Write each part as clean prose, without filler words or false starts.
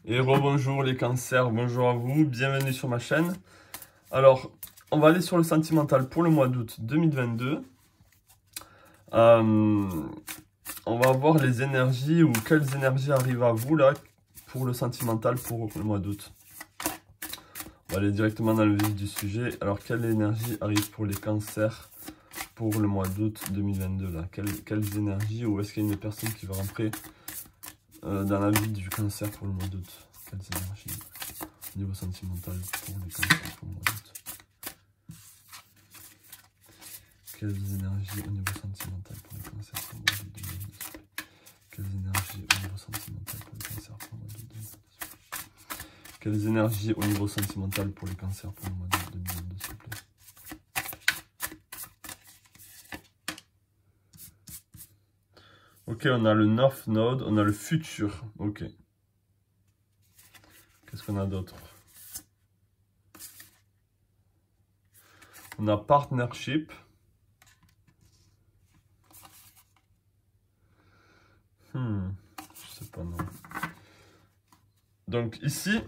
Et rebonjour les cancers, bonjour à vous, bienvenue sur ma chaîne. Alors, on va aller sur le sentimental pour le mois d'août 2022. On va voir les énergies ou quelles énergies arrivent à vous là pour le sentimental pour le mois d'août. On va aller directement dans le vif du sujet. Alors, quelle énergie arrive pour les cancers pour le mois d'août 2022 là? Quelles énergies, ou est-ce qu'il y a une personne qui va rentrer dans la vie du cancer pour le mois d'août? Quelles énergies au niveau sentimental pour les cancers pour le mois d'août? Quelles énergies au niveau sentimental pour les cancers pour le mois d'août 2022? Quelles énergies au niveau sentimental pour les cancers pour le mois d'août 2022? Quelles énergies au niveau sentimental pour les cancers pour le mois d'août 2022, s'il vous plaît? Ok, on a le North Node, on a le futur. Ok. Qu'est-ce qu'on a d'autre? On a partnership. Je sais pas, non. Donc ici,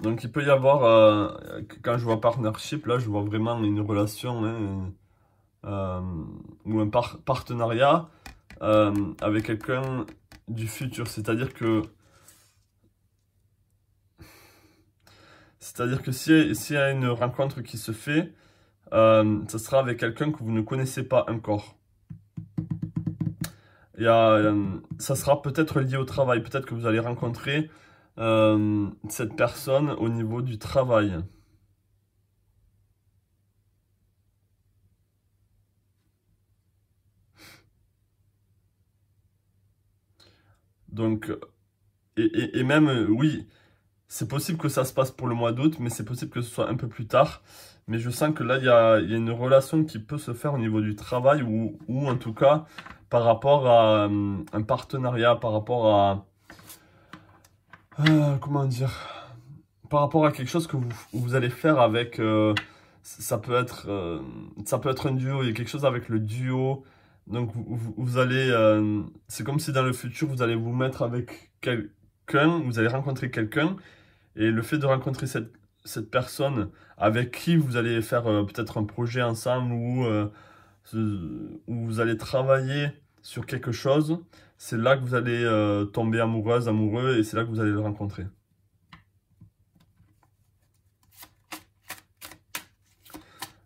il peut y avoir, quand je vois partnership, là je vois vraiment une relation, ou un partenariat avec quelqu'un du futur. C'est-à-dire que s'il y a une rencontre qui se fait, ça sera avec quelqu'un que vous ne connaissez pas encore. Ça sera peut-être lié au travail. Peut-être que vous allez rencontrer cette personne au niveau du travail. Donc, et même, oui, c'est possible que ça se passe pour le mois d'août, mais c'est possible que ce soit un peu plus tard. Mais je sens que là, il y a une relation qui peut se faire au niveau du travail, ou en tout cas, par rapport à un partenariat, par rapport à... comment dire? Par rapport à quelque chose que vous allez faire avec... ça peut être un duo, il y a quelque chose avec le duo. Donc vous allez... c'est comme si dans le futur, vous allez vous mettre avec quelqu'un, vous allez rencontrer quelqu'un. Et le fait de rencontrer cette personne avec qui vous allez faire peut-être un projet ensemble, ou vous allez travailler sur quelque chose, c'est là que vous allez tomber amoureuse, amoureux, et c'est là que vous allez le rencontrer.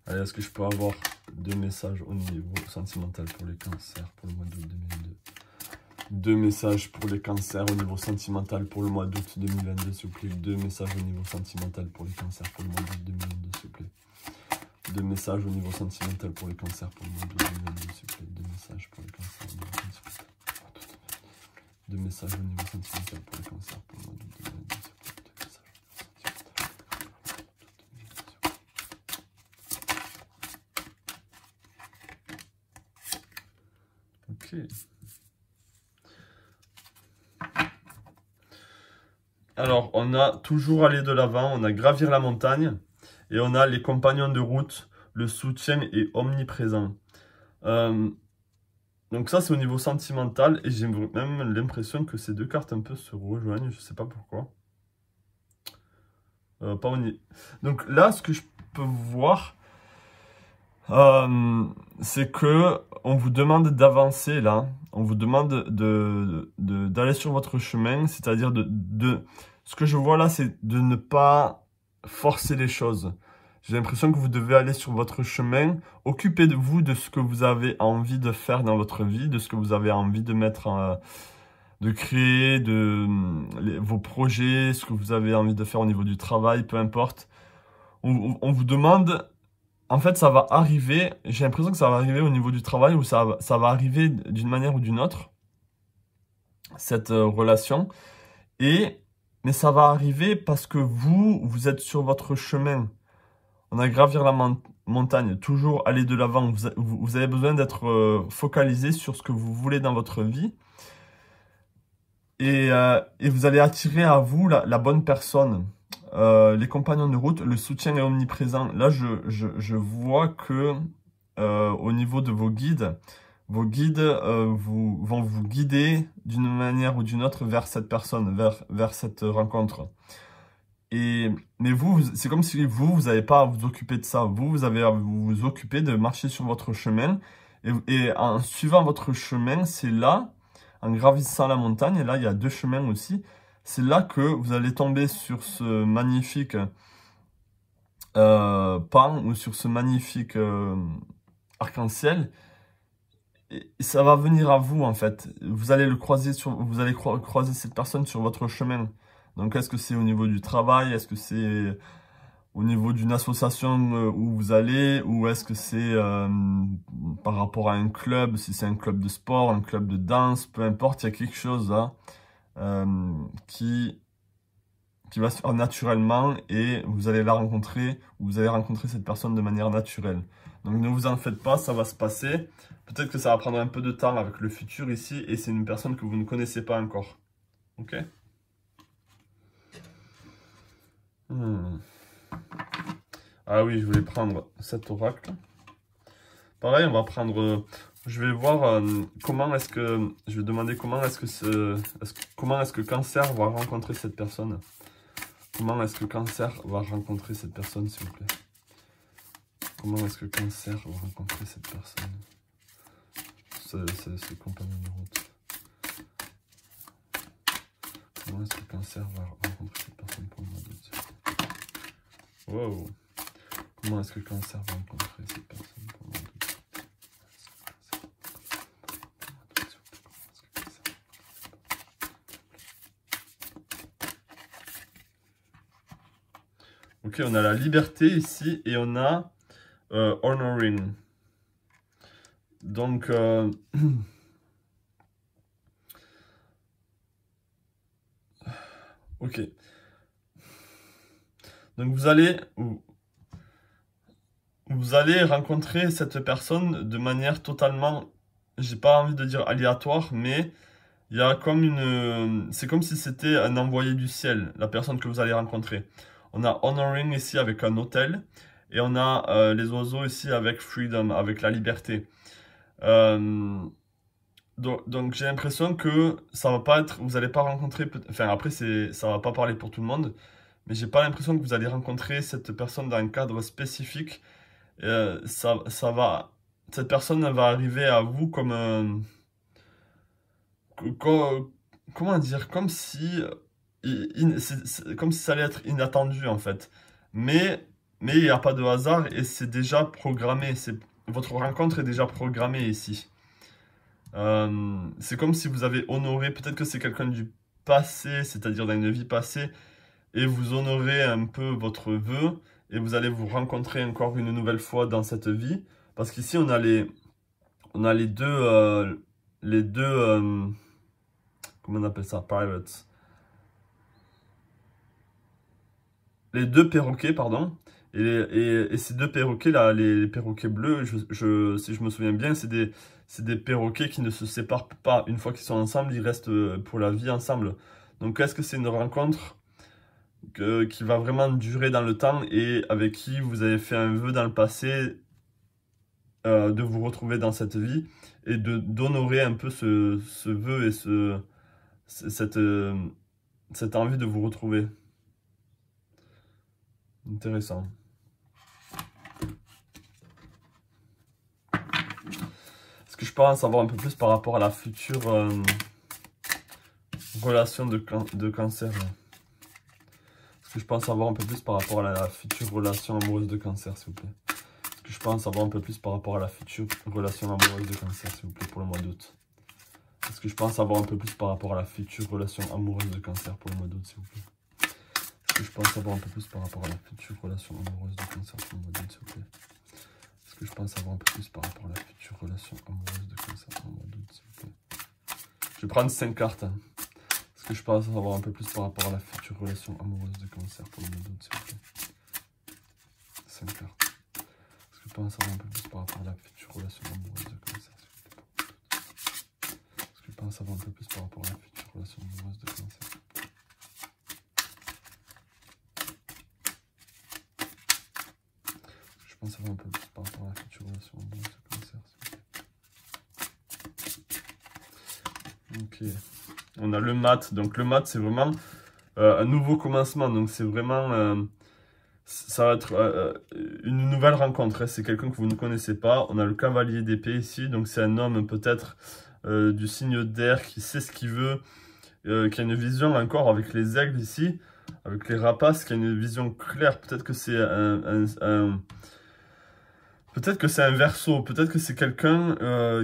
Allez, est-ce que je peux avoir deux messages au niveau sentimental pour les cancers pour le mois d'août 2022? Deux messages pour les cancers au niveau sentimental pour le mois d'août 2022, s'il vous plaît. Deux messages au niveau sentimental pour les cancers pour le mois d'août 2022, s'il vous plaît. Deux messages au niveau sentimental pour les cancers pour le mois d'août 2022, s'il vous plaît. Deux messages pour les cancers au niveau sentimental. Deux messages au niveau sentimental pour les cancers pour le mois d'août 2022, s'il vous plaît. Ok. Alors, on a toujours aller de l'avant, on a gravir la montagne, et on a les compagnons de route, le soutien est omniprésent. Donc ça, c'est au niveau sentimental, et j'ai même l'impression que ces deux cartes un peu se rejoignent, je sais pas pourquoi. Pas au niveau... Donc là, ce que je peux voir, c'est que on vous demande d'avancer là, on vous demande d'aller sur votre chemin, c'est-à-dire ce que je vois là, c'est de ne pas forcer les choses. J'ai l'impression que vous devez aller sur votre chemin, occupez-vous de ce que vous avez envie de faire dans votre vie, de ce que vous avez envie de mettre, de créer, vos projets, ce que vous avez envie de faire au niveau du travail, peu importe. On vous demande... En fait, ça va arriver, j'ai l'impression que ça va arriver au niveau du travail, ou ça va arriver d'une manière ou d'une autre, cette relation. Mais ça va arriver parce que vous êtes sur votre chemin. On a gravir la montagne, toujours aller de l'avant. Vous avez besoin d'être focalisé sur ce que vous voulez dans votre vie. Et vous allez attirer à vous la bonne personne. Les compagnons de route, le soutien est omniprésent. Là, je vois que au niveau de vos guides, vos guides vont vous guider d'une manière ou d'une autre vers cette personne, vers cette rencontre. Mais vous, c'est comme si vous n'avez pas à vous occuper de ça. Vous avez à vous occuper de marcher sur votre chemin. Et en suivant votre chemin, c'est là, en gravissant la montagne, et là, il y a deux chemins aussi, c'est là que vous allez tomber sur ce magnifique pan ou sur ce magnifique arc-en-ciel. Et ça va venir à vous, en fait. Vous allez le croiser vous allez croiser cette personne sur votre chemin. Donc, est-ce que c'est au niveau du travail? Est-ce que c'est au niveau d'une association où vous allez? Ou est-ce que c'est par rapport à un club? Si c'est un club de sport, un club de danse, peu importe, il y a quelque chose là qui va se faire naturellement et vous allez la rencontrer, ou vous allez rencontrer cette personne de manière naturelle. Donc ne vous en faites pas, ça va se passer. Peut-être que ça va prendre un peu de temps avec le futur ici, et c'est une personne que vous ne connaissez pas encore. Ok? Ah oui, je voulais prendre cet oracle. Pareil, on va prendre... je vais voir comment est-ce que... Je vais demander comment est-ce que Cancer va rencontrer cette personne. Comment est-ce que Cancer va rencontrer cette personne, s'il vous plaît? Comment est-ce que Cancer va rencontrer cette personne? Ce compagnon de route. Comment est-ce que Cancer va rencontrer cette personne pour le mois d'août? Wow! Comment est-ce que Cancer va rencontrer cette personne pour le mois d'août? Ok, on a la liberté ici et on a honoring. Donc, ok. Donc vous allez rencontrer cette personne de manière totalement, j'ai pas envie de dire aléatoire, mais il y a comme c'est comme si c'était un envoyé du ciel, la personne que vous allez rencontrer. On a honoring ici avec un hôtel, et on a les oiseaux ici avec freedom, avec la liberté. Donc j'ai l'impression que ça va pas être, vous allez pas rencontrer, enfin après ça va pas parler pour tout le monde, mais j'ai pas l'impression que vous allez rencontrer cette personne dans un cadre spécifique. Cette personne va arriver à vous comme comment dire, comme si comme si ça allait être inattendu en fait. Mais il n'y a pas de hasard et c'est déjà programmé. Votre rencontre est déjà programmée ici. C'est comme si vous avez honoré, peut-être que c'est quelqu'un du passé, c'est-à-dire dans une vie passée, et vous honorez un peu votre vœu, et vous allez vous rencontrer encore une nouvelle fois dans cette vie. Parce qu'ici, on a les deux, comment on appelle ça, pirates. Les deux perroquets, pardon. Et ces deux perroquets là, les perroquets bleus, si je me souviens bien, c'est des perroquets qui ne se séparent pas. Une fois qu'ils sont ensemble, ils restent pour la vie ensemble. Donc est-ce que c'est une rencontre qui va vraiment durer dans le temps et avec qui vous avez fait un vœu dans le passé de vous retrouver dans cette vie et d'honorer un peu ce vœu et cette envie de vous retrouver. Intéressant. Est-ce que je peux en savoir un peu plus par rapport à la future relation de Cancer? Est-ce que je peux en savoir un peu plus par rapport à la future relation amoureuse de Cancer, s'il vous plaît? Est-ce que je peux en savoir un peu plus par rapport à la future relation amoureuse de Cancer, s'il vous plaît, pour le mois d'août? Est-ce que je peux en savoir un peu plus par rapport à la future relation amoureuse de Cancer pour le mois d'août, s'il vous plaît? Est-ce que je peux en savoir un peu plus par rapport à la future relation amoureuse de Cancer pour le mois d'août, s'il vous plaît? Est-ce que je peux en savoir un peu plus par rapport à la future relation amoureuse de Cancer pour le mois d'août, s'il vous plaît? Je vais prendre 5 cartes. Est-ce que je peux en savoir un peu plus par rapport à la future relation amoureuse de Cancer pour le mois d'août, s'il vous plaît? 5 cartes. Est-ce que je peux en savoir un peu plus par rapport à la future relation amoureuse de Cancer, s'il vous plaît? Est-ce que je peux en savoir un peu plus par rapport à la future relation amoureuse de Cancer? Je peux en savoir un peu plus par rapport à la future relation amoureuse de Cancer, s'il vous plaît? Ok. On a le mat. Donc le mat, c'est vraiment un nouveau commencement. Donc c'est vraiment... ça va être une nouvelle rencontre. Hein. C'est quelqu'un que vous ne connaissez pas. On a le cavalier d'épée ici. Donc c'est un homme peut-être du signe d'air qui sait ce qu'il veut. Qui a une vision encore avec les aigles ici. Avec les rapaces, qui a une vision claire. Peut-être que c'est peut-être que c'est un Verseau, peut-être que c'est quelqu'un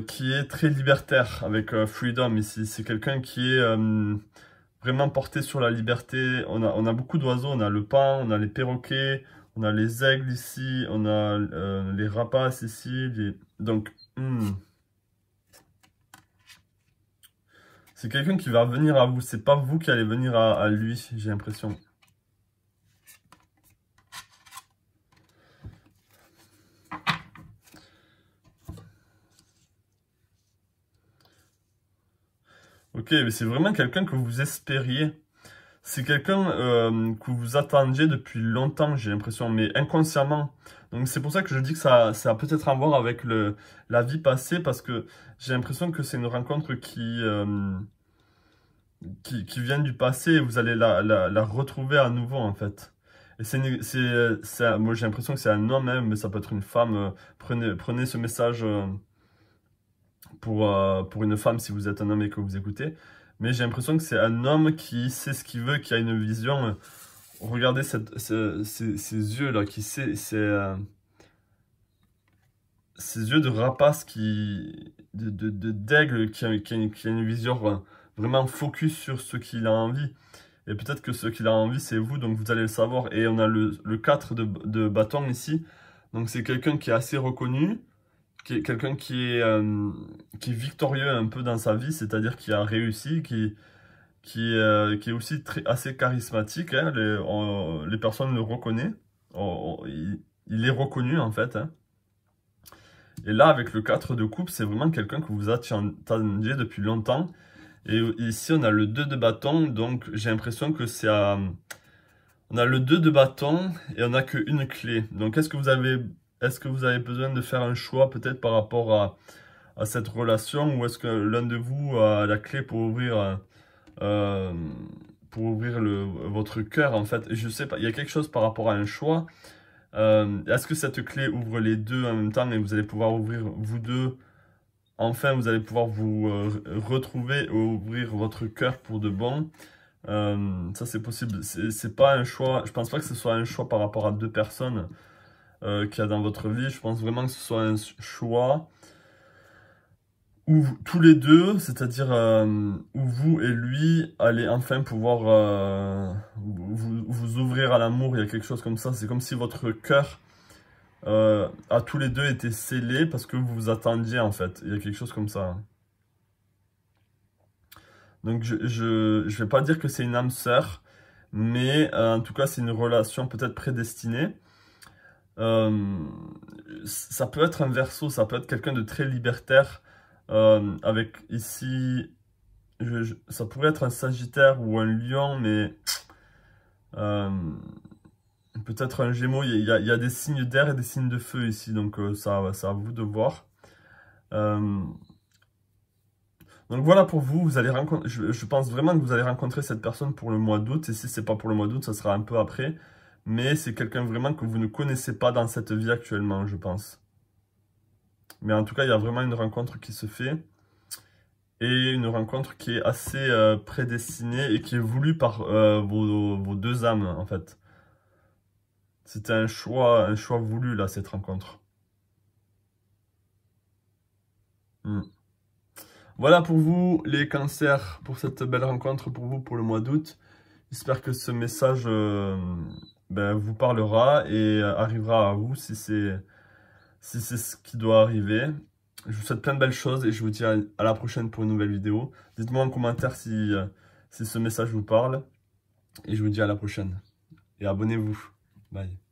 qui est très libertaire avec Freedom ici. C'est quelqu'un qui est vraiment porté sur la liberté. On a beaucoup d'oiseaux, on a le paon, on a les perroquets, on a les aigles ici, on a les rapaces ici. Donc, c'est quelqu'un qui va venir à vous. C'est pas vous qui allez venir à lui, j'ai l'impression. Ok, mais c'est vraiment quelqu'un que vous espériez. C'est quelqu'un que vous attendiez depuis longtemps, j'ai l'impression, mais inconsciemment. Donc c'est pour ça que je dis que ça a peut-être à voir avec la vie passée, parce que j'ai l'impression que c'est une rencontre qui vient du passé et vous allez la retrouver à nouveau, en fait. Et moi j'ai l'impression que c'est un homme, hein, mais ça peut être une femme. Prenez ce message pour une femme si vous êtes un homme et que vous écoutez. Mais j'ai l'impression que c'est un homme qui sait ce qu'il veut, qui a une vision. Regardez ces yeux-là, qui sait, ces yeux de rapace, d'aigle, qui a une vision vraiment focus sur ce qu'il a envie. Et peut-être que ce qu'il a envie, c'est vous, donc vous allez le savoir. Et on a le 4 de bâton ici. Donc c'est quelqu'un qui est assez reconnu, quelqu'un qui est victorieux un peu dans sa vie, c'est-à-dire qui a réussi, qui est aussi assez charismatique. Hein, les personnes le reconnaissent. Il est reconnu en fait. Hein. Et là, avec le 4 de coupe, c'est vraiment quelqu'un que vous attendiez depuis longtemps. Et ici, on a le 2 de bâton, donc j'ai l'impression que c'est à... On a le 2 de bâton et on n'a qu'une clé. Donc, est-ce que vous avez besoin de faire un choix peut-être par rapport à cette relation, ou est-ce que l'un de vous a la clé pour ouvrir votre cœur, en fait? Je sais pas, il y a quelque chose par rapport à un choix. Est-ce que cette clé ouvre les deux en même temps et vous allez pouvoir ouvrir vous deux? Enfin, vous allez pouvoir vous retrouver et ouvrir votre cœur pour de bon. Ça, c'est possible. C'est pas un choix. Je pense pas que ce soit un choix par rapport à deux personnes qu'il y a dans votre vie. Je pense vraiment que ce soit un choix où tous les deux, c'est-à-dire où vous et lui allez enfin pouvoir vous ouvrir à l'amour. Il y a quelque chose comme ça. C'est comme si votre cœur à tous les deux été scellé parce que vous vous attendiez, en fait. Il y a quelque chose comme ça. Donc je vais pas dire que c'est une âme sœur, mais en tout cas c'est une relation peut-être prédestinée. Ça peut être un Verseau, ça peut être quelqu'un de très libertaire, avec ici, ça pourrait être un Sagittaire ou un Lion, mais peut-être un Gémeaux. Il y a des signes d'air et des signes de feu ici, donc ça à vous de voir. Donc voilà pour vous, vous allez rencontrer, je pense vraiment que vous allez rencontrer cette personne pour le mois d'août. Et si c'est pas pour le mois d'août, ça sera un peu après. Mais c'est quelqu'un vraiment que vous ne connaissez pas dans cette vie actuellement, je pense. Mais en tout cas, il y a vraiment une rencontre qui se fait. Et une rencontre qui est assez prédestinée et qui est voulue par vos deux âmes, en fait. C'était un choix voulu, là, cette rencontre. Voilà pour vous, les cancers, pour cette belle rencontre pour vous pour le mois d'août. J'espère que ce message vous parlera et arrivera à vous si c'est ce qui doit arriver. Je vous souhaite plein de belles choses et je vous dis à la prochaine pour une nouvelle vidéo. Dites-moi en commentaire si ce message vous parle. Et je vous dis à la prochaine. Et abonnez-vous. Bye.